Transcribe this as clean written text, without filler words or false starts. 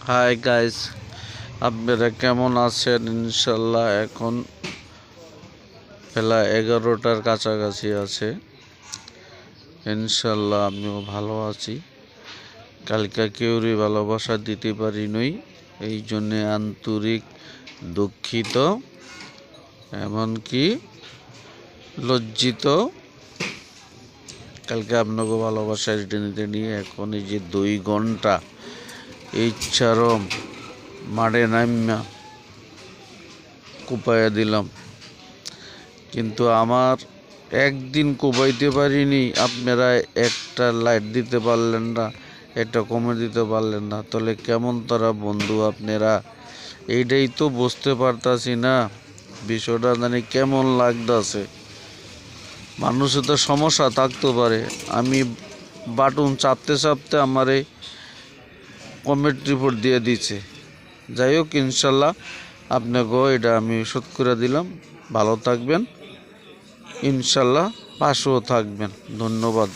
Hi guys, আপনারা কেমন আছেন? ইনশাল্লাহ এখন বেলা 11টার কাছাকাছি আছে। ইনশাল্লাহ আমিও ভালো আছি। কালকে কেউরই ভালোবাসা দিতে পারি নই, এই জন্যে আন্তরিক দুঃখিত, এমনকি লজ্জিত। কালকে আপনাকে ভালোবাসা নিতে নিয়ে এখন এই যে 2 ঘন্টা এই চরম মাঠে নামিয়া কোপাইয়া দিলাম, কিন্তু আমার একদিন কোপাইতে পারিনি। আপনারা একটা লাইট দিতে পারলেন না, একটা কমে দিতে পারলেন না, তাহলে কেমন তারা বন্ধু আপনারা? এইটাই তো বুঝতে পারতাছি না, বিষয়টা জানি কেমন লাগতেছে। মানুষের তো সমস্যা থাকতে পারে, আমি বাটন চাপতে চাপতে আমারে কমেন্ট রিপোর্ট দিয়ে দিচ্ছে। যাই হোক, ইনশাল্লাহ আপনাকেও এটা আমি শোধ করে দিলাম। ভালো থাকবেন, ইনশাল্লাহ পাশেও থাকবেন। ধন্যবাদ।